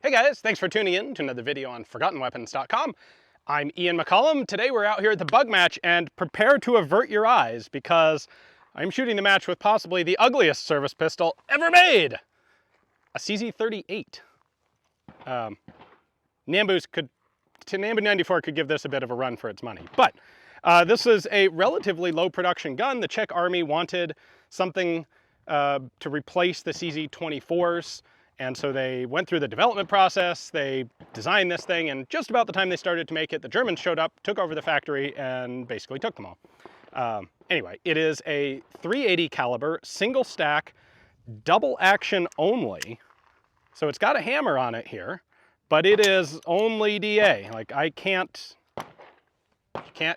Hey guys, thanks for tuning in to another video on ForgottenWeapons.com. I'm Ian McCollum. Today we're out here at the bug match, and prepare to avert your eyes because I'm shooting the match with possibly the ugliest service pistol ever made, a CZ38. Nambu 94 could give this a bit of a run for its money, but this is a relatively low production gun. The Czech army wanted something to replace the CZ24s. And so they went through the development process, they designed this thing, and just about the time they started to make it, the Germans showed up, took over the factory, and basically took them all. Anyway, it is a .380 caliber, single stack, double action only. So it's got a hammer on it here, but it is only DA. Like, you can't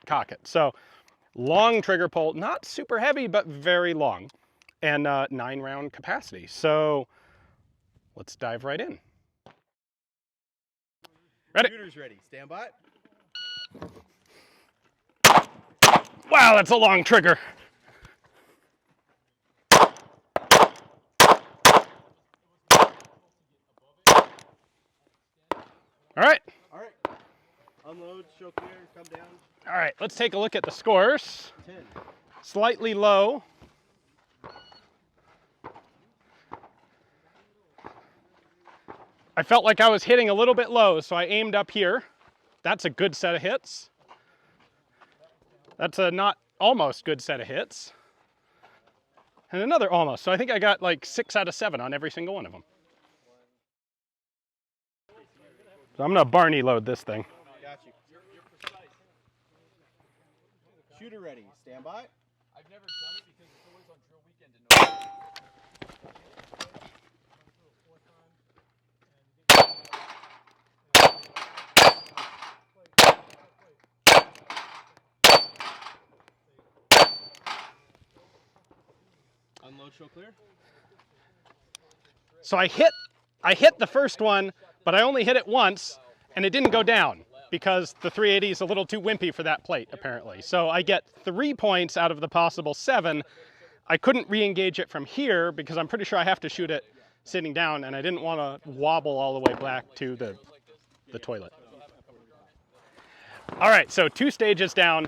cock it. So long trigger pull, not super heavy, but very long, and 9-round capacity. So let's dive right in. Ready? Shooter's ready. Stand by. Wow, that's a long trigger. All right. All right. Unload, show clear, come down. All right, let's take a look at the scores. 10. Slightly low. I felt like I was hitting a little bit low, so I aimed up here. That's a good set of hits. That's a not almost good set of hits. And another almost. So I think I got like 6 out of 7 on every single one of them. So I'm gonna Barney load this thing. Got you. Shooter ready. Stand by. I've never done it because it's always on drill weekend in November. Unload, show clear. So I hit the first one, but I only hit it once, and it didn't go down because the .380 is a little too wimpy for that plate, apparently. So I get 3 points out of the possible 7. I couldn't re-engage it from here because I'm pretty sure I have to shoot it sitting down, and I didn't want to wobble all the way back to the toilet. All right, so 2 stages down.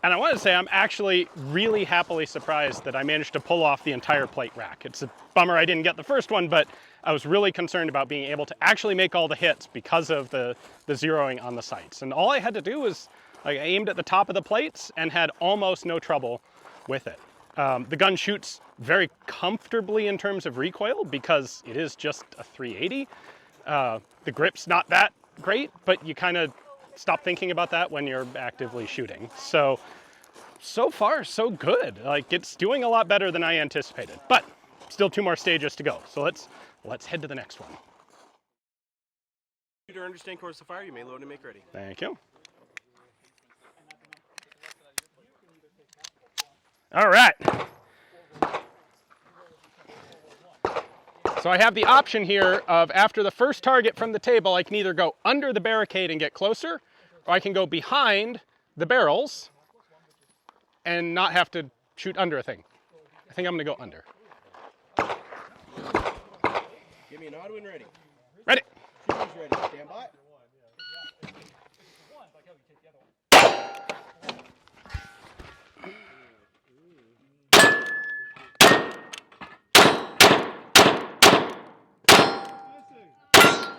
And I want to say I'm actually really happily surprised that I managed to pull off the entire plate rack. It's a bummer I didn't get the first one, but I was really concerned about being able to actually make all the hits because of the zeroing on the sights. And all I had to do was, like, I aimed at the top of the plates and had almost no trouble with it. The gun shoots very comfortably in terms of recoil because it is just a .380. The grip's not that great, but you kind of stop thinking about that when you're actively shooting. So far, so good. Like, it's doing a lot better than I anticipated, but still 2 more stages to go. So let's head to the next one. Shooter, understand course of fire. You may load and make ready. Thank you. All right. So I have the option here of, after the first target from the table, I can either go under the barricade and get closer, or I can go behind the barrels and not have to shoot under a thing. I think I'm gonna go under. Give me a nod when ready. Ready? Shooter's ready. Stand by.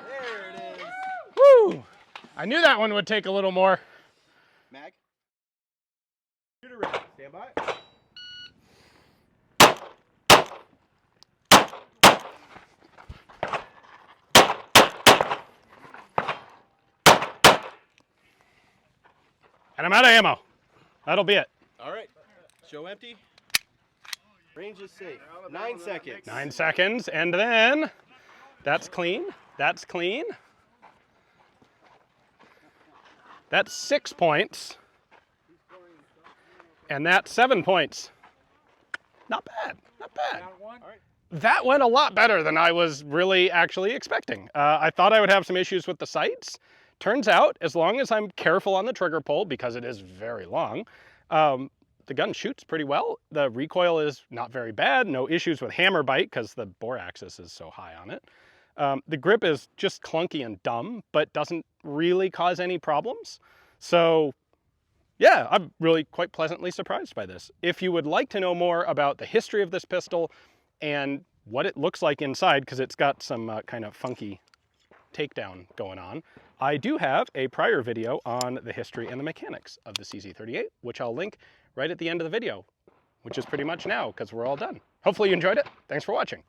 There it is. Woo! I knew that one would take a little more. Mag. Shooter ready. Stand by. And I'm out of ammo. That'll be it. All right. Show empty. Range is safe. 9 seconds. 9 seconds, and then that's clean. That's clean. That's 6 points. And that's 7 points. Not bad, not bad. That went a lot better than I was really actually expecting. I thought I would have some issues with the sights. Turns out, as long as I'm careful on the trigger pull, because it is very long, the gun shoots pretty well. The recoil is not very bad. No issues with hammer bite because the bore axis is so high on it. The grip is just clunky and dumb, but doesn't really cause any problems. So yeah, I'm really quite pleasantly surprised by this. If you would like to know more about the history of this pistol and what it looks like inside, because it's got some kind of funky takedown going on, I do have a prior video on the history and the mechanics of the CZ38, which I'll link right at the end of the video, which is pretty much now because we're all done. Hopefully you enjoyed it. Thanks for watching.